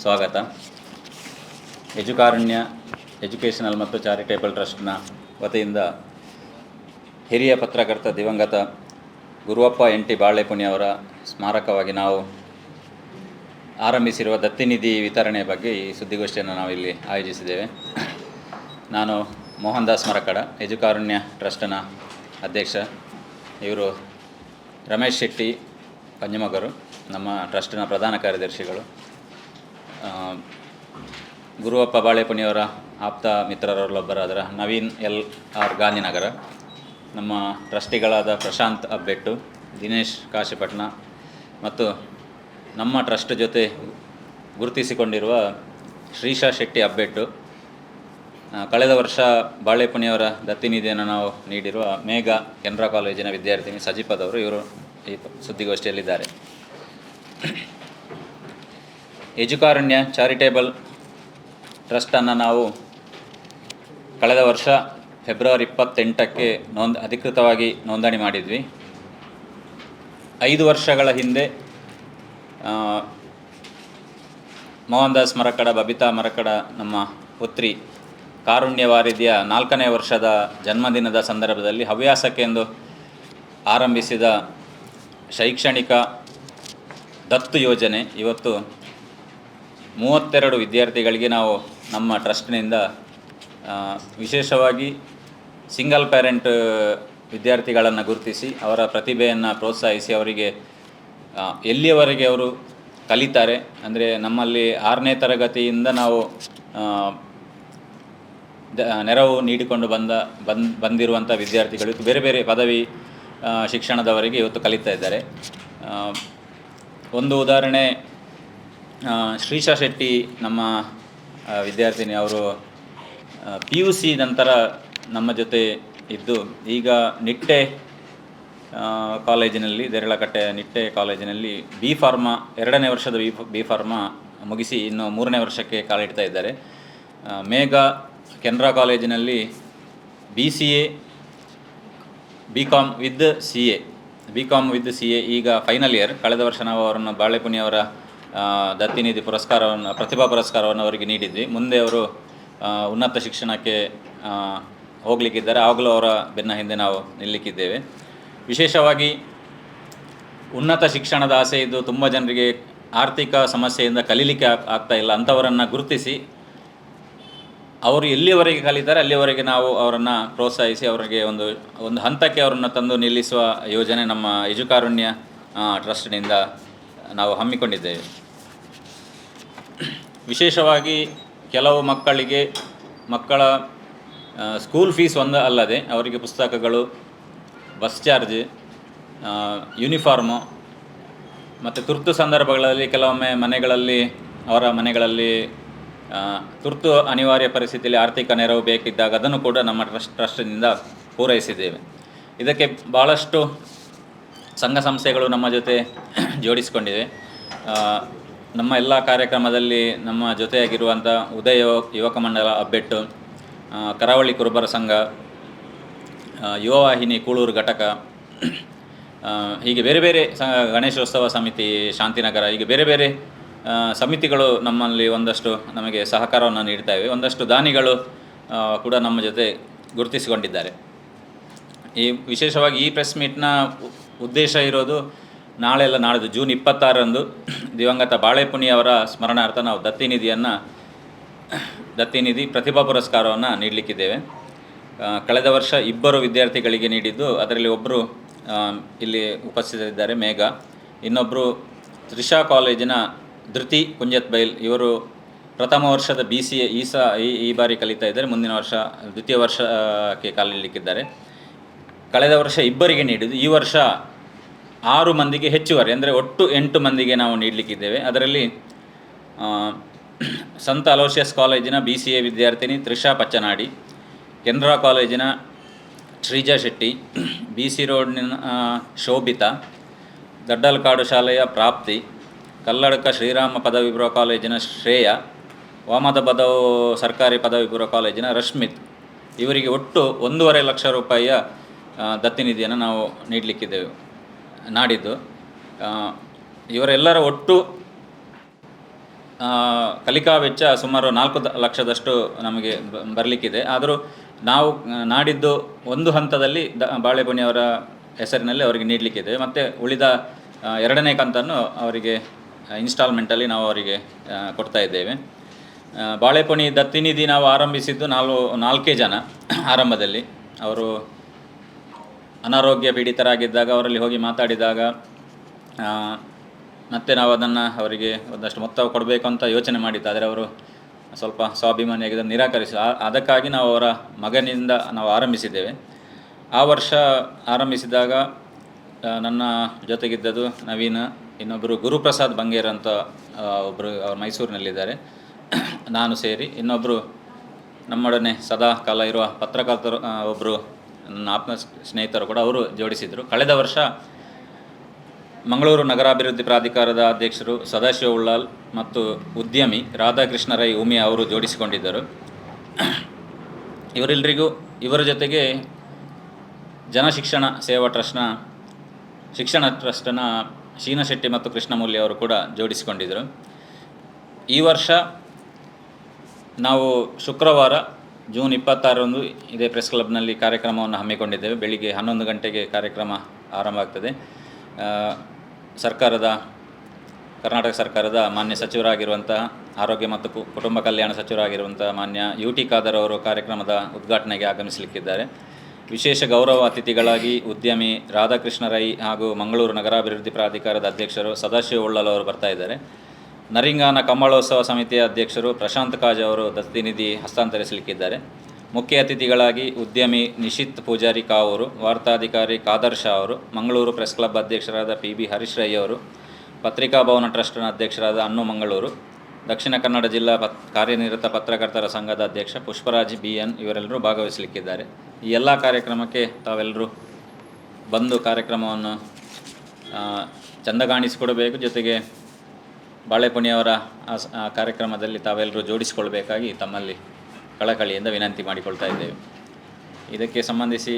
ಸ್ವಾಗತ. ಎಜುಕಾರುಣ್ಯ ಎಜುಕೇಷನಲ್ ಮತ್ತು ಚಾರಿಟೇಬಲ್ ಟ್ರಸ್ಟ್ನ ವತಿಯಿಂದ ಹಿರಿಯ ಪತ್ರಕರ್ತ ದಿವಂಗತ ಗುರುವಪ್ಪ ಎನ್.ಟಿ. ಬಾಳೆಪುಣಿಯವರ ಸ್ಮಾರಕವಾಗಿ ನಾವು ಆರಂಭಿಸಿರುವ ದತ್ತಿನಿಧಿ ವಿತರಣೆ ಬಗ್ಗೆ ಈ ಸುದ್ದಿಗೋಷ್ಠಿಯನ್ನು ನಾವಿಲ್ಲಿ ಆಯೋಜಿಸಿದ್ದೇವೆ. ನಾನು ಮೋಹನ್ ದಾಸ್ ಮರಕಡ, ಎಜುಕಾರುಣ್ಯ ಟ್ರಸ್ಟ್ನ ಅಧ್ಯಕ್ಷ. ಇವರು ರಮೇಶ್ ಶೆಟ್ಟಿ ಪಂಜಮಗರು, ನಮ್ಮ ಟ್ರಸ್ಟ್ನ ಪ್ರಧಾನ ಕಾರ್ಯದರ್ಶಿಗಳು. ಗುರುವಪ್ಪ ಬಾಳೆಪುಣಿಯವರ ಆಪ್ತ ಮಿತ್ರರಲ್ಲೊಬ್ಬರಾದ ನವೀನ್ ಎಲ್.ಆರ್. ಗಾಂಧಿನಗರ, ನಮ್ಮ ಟ್ರಸ್ಟಿಗಳಾದ ಪ್ರಶಾಂತ್ ಅಬ್ಬೆಟ್ಟು, ದಿನೇಶ್ ಕಾಶಿಪಟ್ನ ಮತ್ತು ನಮ್ಮ ಟ್ರಸ್ಟ್ ಜೊತೆ ಗುರುತಿಸಿಕೊಂಡಿರುವ ಶ್ರೀಶಾ ಶೆಟ್ಟಿ ಅಬ್ಬೆಟ್ಟು. ಕಳೆದ ವರ್ಷ ಬಾಳೆಪುಣಿಯವರ ದತ್ತಿನಿಧಿಯನ್ನು ನಾವು ನೀಡಿರುವ ಮೇಘ ಕೆನರಾ ಕಾಲೇಜಿನ ವಿದ್ಯಾರ್ಥಿನಿ ಸಜಿಪದವರು ಇವರು ಈ ಸುದ್ದಿಗೋಷ್ಠಿಯಲ್ಲಿದ್ದಾರೆ. ಎಜುಕಾರುಣ್ಯ ಚಾರಿಟೇಬಲ್ ಟ್ರಸ್ಟನ್ನು ನಾವು ಕಳೆದ ವರ್ಷ ಫೆಬ್ರವರಿ 28ಕ್ಕೆ ಅಧಿಕೃತವಾಗಿ ನೋಂದಣಿ ಮಾಡಿದ್ವಿ. 5 ವರ್ಷಗಳ ಹಿಂದೆ ಮೋಹನ್ ದಾಸ್ ಮರಕಡ, ಬಬಿತಾ ಮರಕಡ ನಮ್ಮ ಪುತ್ರಿ ಕಾರುಣ್ಯ ವಾರಿಧಿಯ 4ನೇ ವರ್ಷದ ಜನ್ಮದಿನದ ಸಂದರ್ಭದಲ್ಲಿ ಹವ್ಯಾಸಕ್ಕೆಂದು ಆರಂಭಿಸಿದ ಶೈಕ್ಷಣಿಕ ದತ್ತು ಯೋಜನೆ ಇವತ್ತು 32 ವಿದ್ಯಾರ್ಥಿಗಳಿಗೆ ನಾವು ನಮ್ಮ ಟ್ರಸ್ಟ್ನಿಂದ ವಿಶೇಷವಾಗಿ ಸಿಂಗಲ್ ಪ್ಯಾರೆಂಟ್ ವಿದ್ಯಾರ್ಥಿಗಳನ್ನು ಗುರುತಿಸಿ ಅವರ ಪ್ರತಿಭೆಯನ್ನು ಪ್ರೋತ್ಸಾಹಿಸಿ ಅವರಿಗೆ ಎಲ್ಲಿಯವರೆಗೆ ಅವರು ಕಲಿತಾರೆ, ಅಂದರೆ ನಮ್ಮಲ್ಲಿ 6ನೇ ತರಗತಿಯಿಂದ ನಾವು ನೆರವು ನೀಡಿಕೊಂಡು ಬಂದಿರುವಂಥ ವಿದ್ಯಾರ್ಥಿಗಳು ಇವತ್ತು ಬೇರೆ ಬೇರೆ ಪದವಿ ಶಿಕ್ಷಣದವರೆಗೆ ಇವತ್ತು ಕಲಿತಾ ಇದ್ದಾರೆ. ಒಂದು ಉದಾಹರಣೆ, ಶ್ರೀಶಾ ಶೆಟ್ಟಿ ನಮ್ಮ ವಿದ್ಯಾರ್ಥಿನಿ, ಅವರು PUC ನಂತರ ನಮ್ಮ ಜೊತೆ ಇದ್ದು ಈಗ ನಿಟ್ಟೆ ಕಾಲೇಜಿನಲ್ಲಿ, ದೇರಳಕಟ್ಟೆ ನಿಟ್ಟೆ ಕಾಲೇಜಿನಲ್ಲಿ ಬಿ ಫಾರ್ಮಾ 2ನೇ ವರ್ಷದ ಬಿ ಫಾರ್ಮಾ ಮುಗಿಸಿ ಇನ್ನು 3ನೇ ವರ್ಷಕ್ಕೆ ಕಾಲಿಡ್ತಾ ಇದ್ದಾರೆ. ಮೇಘ ಕೆನರಾ ಕಾಲೇಜಿನಲ್ಲಿ BCA BCom ವಿತ್ CA ಈಗ ಫೈನಲ್ ಇಯರ್. ಕಳೆದ ವರ್ಷ ನಾವು ಅವರನ್ನು ಬಾಳೆಪುಣಿಯವರ ದತ್ತಿನಿಧಿ ಪುರಸ್ಕಾರವನ್ನು, ಪ್ರತಿಭಾ ಪುರಸ್ಕಾರವನ್ನು ಅವರಿಗೆ ನೀಡಿದ್ವಿ. ಮುಂದೆ ಅವರು ಉನ್ನತ ಶಿಕ್ಷಣಕ್ಕೆ ಹೋಗಲಿಕ್ಕಿದ್ದಾರೆ, ಆಗಲೂ ಅವರ ಬೆನ್ನ ಹಿಂದೆ ನಾವು ನಿಲ್ಲಕ್ಕಿದ್ದೇವೆ. ವಿಶೇಷವಾಗಿ ಉನ್ನತ ಶಿಕ್ಷಣದ ಆಸೆ ಇದ್ದು ತುಂಬ ಜನರಿಗೆ ಆರ್ಥಿಕ ಸಮಸ್ಯೆಯಿಂದ ಕಲೀಲಿಕ್ಕೆ ಆಗ್ತಾ ಇಲ್ಲ, ಅಂಥವರನ್ನು ಗುರುತಿಸಿ ಅವರು ಎಲ್ಲಿಯವರೆಗೆ ಕಲಿತಾರೆ ಅಲ್ಲಿಯವರೆಗೆ ನಾವು ಅವರನ್ನು ಪ್ರೋತ್ಸಾಹಿಸಿ ಅವರಿಗೆ ಒಂದು ಹಂತಕ್ಕೆ ಅವರನ್ನು ತಂದು ನಿಲ್ಲಿಸುವ ಯೋಜನೆ ನಮ್ಮ ಎಜುಕಾರುಣ್ಯ ಟ್ರಸ್ಟ್ನಿಂದ ನಾವು ಹಮ್ಮಿಕೊಂಡಿದ್ದೇವೆ. ವಿಶೇಷವಾಗಿ ಕೆಲವು ಮಕ್ಕಳ ಸ್ಕೂಲ್ ಫೀಸ್ ಒಂದು ಅಲ್ಲದೆ ಅವರಿಗೆ ಪುಸ್ತಕಗಳು, ಬಸ್ ಚಾರ್ಜ್, ಯೂನಿಫಾರ್ಮು ಮತ್ತು ತುರ್ತು ಸಂದರ್ಭಗಳಲ್ಲಿ ಕೆಲವೊಮ್ಮೆ ಅವರ ಮನೆಗಳಲ್ಲಿ ತುರ್ತು ಅನಿವಾರ್ಯ ಪರಿಸ್ಥಿತಿಯಲ್ಲಿ ಆರ್ಥಿಕ ನೆರವು ಬೇಕಿದ್ದಾಗ ಅದನ್ನು ಕೂಡ ನಮ್ಮ ಟ್ರಸ್ಟ್ನಿಂದ ಪೂರೈಸಿದ್ದೇವೆ. ಇದಕ್ಕೆ ಭಾಳಷ್ಟು ಸಂಘ ಸಂಸ್ಥೆಗಳು ನಮ್ಮ ಜೊತೆ ಜೋಡಿಸಿಕೊಂಡಿವೆ. ನಮ್ಮ ಎಲ್ಲ ಕಾರ್ಯಕ್ರಮದಲ್ಲಿ ನಮ್ಮ ಜೊತೆಯಾಗಿರುವಂಥ ಉದಯ ಯುವಕ ಮಂಡಲ ಅಬ್ಬೆಟ್ಟು, ಕರಾವಳಿ ಕುರುಬರ ಸಂಘ, ಯುವವಾಹಿನಿ ಕೂಳೂರು ಘಟಕ, ಹೀಗೆ ಬೇರೆ ಬೇರೆ ಗಣೇಶೋತ್ಸವ ಸಮಿತಿ ಶಾಂತಿನಗರ, ಹೀಗೆ ಬೇರೆ ಬೇರೆ ಸಮಿತಿಗಳು ನಮ್ಮಲ್ಲಿ ಒಂದಷ್ಟು ನಮಗೆ ಸಹಕಾರವನ್ನು ನೀಡ್ತಾ ಇವೆ. ಒಂದಷ್ಟು ದಾನಿಗಳು ಕೂಡ ನಮ್ಮ ಜೊತೆ ಗುರುತಿಸಿಕೊಂಡಿದ್ದಾರೆ. ವಿಶೇಷವಾಗಿ ಈ ಪ್ರೆಸ್ ಮೀಟ್ನ ಉದ್ದೇಶ ಇರೋದು ನಾಳೆ ಅಲ್ಲ ನಾಳಿದ್ದು ಜೂನ್ 26ರಂದು ದಿವಂಗತ ಬಾಳೆಪುಣಿಯವರ ಸ್ಮರಣಾರ್ಥ ನಾವು ದತ್ತಿನಿಧಿ ಪ್ರತಿಭಾ ಪುರಸ್ಕಾರವನ್ನು ನೀಡಲಿಕ್ಕಿದ್ದೇವೆ. ಕಳೆದ ವರ್ಷ 2 ವಿದ್ಯಾರ್ಥಿಗಳಿಗೆ ನೀಡಿದ್ದು, ಅದರಲ್ಲಿ ಒಬ್ಬರು ಇಲ್ಲಿ ಉಪಸ್ಥಿತರಿದ್ದಾರೆ, ಮೇಘ. ಇನ್ನೊಬ್ಬರು ತ್ರಿಷಾ ಕಾಲೇಜಿನ ಧೃತಿ ಕುಂಜತ್ ಬೈಲ್, ಇವರು ಪ್ರಥಮ ವರ್ಷದ BCA ಈ ಬಾರಿ ಕಲಿತಾ ಇದ್ದಾರೆ. ಮುಂದಿನ ವರ್ಷ ದ್ವಿತೀಯ ವರ್ಷಕ್ಕೆ ಕಾಲಿಡಲಿಕ್ಕಿದ್ದಾರೆ. ಕಳೆದ ವರ್ಷ 2 ನೀಡಿದ್ದು, ಈ ವರ್ಷ 6 ಮಂದಿಗೆ ಹೆಚ್ಚುವರಿ, ಅಂದರೆ ಒಟ್ಟು 8 ಮಂದಿಗೆ ನಾವು ನೀಡಲಿಕ್ಕಿದ್ದೇವೆ. ಅದರಲ್ಲಿ ಸಂತ ಅಲೋಷಿಯಸ್ ಕಾಲೇಜಿನ BCA ವಿದ್ಯಾರ್ಥಿನಿ ತ್ರಿಷಾ ಪಚ್ಚನಾಡಿ, ಕೆನರಾ ಕಾಲೇಜಿನ ಶ್ರೀಜಾ ಶೆಟ್ಟಿ, BC ರೋಡ್ನ ಶೋಭಿತಾ, ದಡ್ಡಲ್ಕಾಡು ಶಾಲೆಯ ಪ್ರಾಪ್ತಿ, ಕಲ್ಲಡ್ಕ ಶ್ರೀರಾಮ ಪದವಿ ಪೂರ್ವ ಕಾಲೇಜಿನ ಶ್ರೇಯಾ, ವಾಮದ ಬದವು ಸರ್ಕಾರಿ ಪದವಿ ಪೂರ್ವ ಕಾಲೇಜಿನ ರಶ್ಮಿತ್, ಇವರಿಗೆ ಒಟ್ಟು 1.5 ಲಕ್ಷ ರೂಪಾಯಿಯ ದತ್ತಿನಿಧಿಯನ್ನು ನಾವು ನೀಡಲಿಕ್ಕಿದ್ದೇವೆ ನಾಡಿದ್ದು. ಇವರೆಲ್ಲರ ಒಟ್ಟು ಕಲಿಕಾ ವೆಚ್ಚ ಸುಮಾರು 4 ಲಕ್ಷದಷ್ಟು ನಮಗೆ ಬರಲಿಕ್ಕಿದೆ. ಆದರೂ ನಾವು ನಾಡಿದ್ದು ಒಂದು ಹಂತದಲ್ಲಿ ಬಾಳೆಪುಣಿಯವರ ಹೆಸರಿನಲ್ಲಿ ಅವರಿಗೆ ನೀಡಲಿಕ್ಕಿದೆ. ಮತ್ತು ಉಳಿದ 2ನೇ ಕಂತನ್ನು ಅವರಿಗೆ ಇನ್ಸ್ಟಾಲ್ಮೆಂಟಲ್ಲಿ ನಾವು ಅವರಿಗೆ ಕೊಡ್ತಾ ಇದ್ದೇವೆ. ಬಾಳೆಪುಣಿ ದತ್ತಿನಿಧಿ ನಾವು ಆರಂಭಿಸಿದ್ದು 4 ಜನ ಆರಂಭದಲ್ಲಿ. ಅವರು ಅನಾರೋಗ್ಯ ಪೀಡಿತರಾಗಿದ್ದಾಗ ಅವರಲ್ಲಿ ಹೋಗಿ ಮಾತಾಡಿದಾಗ ಮತ್ತು ನಾವು ಅದನ್ನು ಅವರಿಗೆ ಒಂದಷ್ಟು ಮೊತ್ತ ಕೊಡಬೇಕು ಅಂತ ಯೋಚನೆ ಮಾಡಿದ್ದು. ಆದರೆ ಅವರು ಸ್ವಲ್ಪ ಸ್ವಾಭಿಮಾನಿಯಾಗಿ ಅದನ್ನು ನಿರಾಕರಿಸಿ, ಅದಕ್ಕಾಗಿ ನಾವು ಅವರ ಮಗನಿಂದ ನಾವು ಆರಂಭಿಸಿದ್ದೇವೆ. ಆ ವರ್ಷ ಆರಂಭಿಸಿದಾಗ ನನ್ನ ಜೊತೆಗಿದ್ದದ್ದು ನವೀನ್, ಇನ್ನೊಬ್ಬರು ಗುರುಪ್ರಸಾದ್ ಬಂಗೇರ್ ಅಂತ ಒಬ್ಬರು ಅವರು ಮೈಸೂರಿನಲ್ಲಿದ್ದಾರೆ, ನಾನು ಸೇರಿ, ಇನ್ನೊಬ್ಬರು ನಮ್ಮೊಡನೆ ಸದಾ ಕಾಲ ಇರುವ ಪತ್ರಕರ್ತರು ಒಬ್ಬರು ನನ್ನ ಆತ್ಮ ಸ್ನೇಹಿತರು ಕೂಡ ಅವರು ಜೋಡಿಸಿದರು. ಕಳೆದ ವರ್ಷ ಮಂಗಳೂರು ನಗರಾಭಿವೃದ್ಧಿ ಪ್ರಾಧಿಕಾರದ ಅಧ್ಯಕ್ಷರು ಸದಾಶಿವ ಉಳ್ಳಾಲ್ ಮತ್ತು ಉದ್ಯಮಿ ರಾಧಾಕೃಷ್ಣ ರೈ ಉಮಿಯಾ ಅವರು ಜೋಡಿಸಿಕೊಂಡಿದ್ದರು. ಇವರೆಲ್ಲರಿಗೂ ಇವರ ಜೊತೆಗೆ ಜನಶಿಕ್ಷಣ ಸೇವಾ ಶಿಕ್ಷಣ ಟ್ರಸ್ಟ್ನ ಶೀನಶೆಟ್ಟಿ ಮತ್ತು ಕೃಷ್ಣಮೂಲ್ಯ ಅವರು ಕೂಡ ಜೋಡಿಸಿಕೊಂಡಿದ್ದರು. ಈ ವರ್ಷ ನಾವು ಶುಕ್ರವಾರ ಜೂನ್ 26ರಂದು ಇದೇ ಪ್ರೆಸ್ ಕ್ಲಬ್ನಲ್ಲಿ ಕಾರ್ಯಕ್ರಮವನ್ನು ಹಮ್ಮಿಕೊಂಡಿದ್ದೇವೆ. ಬೆಳಿಗ್ಗೆ 11 ಗಂಟೆಗೆ ಕಾರ್ಯಕ್ರಮ ಆರಂಭ ಆಗ್ತದೆ. ಕರ್ನಾಟಕ ಸರ್ಕಾರದ ಮಾನ್ಯ ಸಚಿವರಾಗಿರುವಂತಹ ಆರೋಗ್ಯ ಮತ್ತು ಕುಟುಂಬ ಕಲ್ಯಾಣ ಸಚಿವರಾಗಿರುವಂತಹ ಮಾನ್ಯ UT ಖಾದರ್ ಅವರು ಕಾರ್ಯಕ್ರಮದ ಉದ್ಘಾಟನೆಗೆ ಆಗಮಿಸಲಿಕ್ಕಿದ್ದಾರೆ. ವಿಶೇಷ ಗೌರವ ಅತಿಥಿಗಳಾಗಿ ಉದ್ಯಮಿ ರಾಧಾಕೃಷ್ಣ ರೈ ಹಾಗೂ ಮಂಗಳೂರು ನಗರಾಭಿವೃದ್ಧಿ ಪ್ರಾಧಿಕಾರದ ಅಧ್ಯಕ್ಷರು ಸದಾಶಿವ ಉಳ್ಳಲ್ ಅವರು ಬರ್ತಾ ಇದ್ದಾರೆ. ನರಿಂಗಾನ ಕಮ್ಮಳೋತ್ಸವ ಸಮಿತಿಯ ಅಧ್ಯಕ್ಷರು ಪ್ರಶಾಂತ್ ಕಾಜ್ ಅವರು ದತ್ತಿನಿಧಿ ಹಸ್ತಾಂತರಿಸಲಿಕ್ಕಿದ್ದಾರೆ. ಮುಖ್ಯ ಅತಿಥಿಗಳಾಗಿ ಉದ್ಯಮಿ ನಿಶಿತ್ ಪೂಜಾರಿ ಕಾವೂರು, ವಾರ್ತಾಧಿಕಾರಿ ಖಾದರ್ ಶಾ ಅವರು, ಮಂಗಳೂರು ಪ್ರೆಸ್ ಕ್ಲಬ್ ಅಧ್ಯಕ್ಷರಾದ PB ಹರೀಶ್ ರೈ ಅವರು, ಪತ್ರಿಕಾ ಭವನ ಟ್ರಸ್ಟ್ನ ಅಧ್ಯಕ್ಷರಾದ ಅನ್ನು ಮಂಗಳೂರು, ದಕ್ಷಿಣ ಕನ್ನಡ ಜಿಲ್ಲಾ ಕಾರ್ಯನಿರತ ಪತ್ರಕರ್ತರ ಸಂಘದ ಅಧ್ಯಕ್ಷ ಪುಷ್ಪರಾಜ್ BN ಇವರೆಲ್ಲರೂ ಭಾಗವಹಿಸಲಿಕ್ಕಿದ್ದಾರೆ. ಈ ಎಲ್ಲ ಕಾರ್ಯಕ್ರಮಕ್ಕೆ ತಾವೆಲ್ಲರೂ ಬಂದು ಕಾರ್ಯಕ್ರಮವನ್ನು ಚೆಂದ ಕಾಣಿಸಿಕೊಡಬೇಕು. ಜೊತೆಗೆ ಬಾಳೆಪುಣಿಯವರ ಕಾರ್ಯಕ್ರಮದಲ್ಲಿ ತಾವೆಲ್ಲರೂ ಜೋಡಿಸಿಕೊಳ್ಬೇಕಾಗಿ ತಮ್ಮಲ್ಲಿ ಕಳಕಳಿಯಿಂದ ವಿನಂತಿ ಮಾಡಿಕೊಳ್ತಾ ಇದ್ದೇವೆ. ಇದಕ್ಕೆ ಸಂಬಂಧಿಸಿ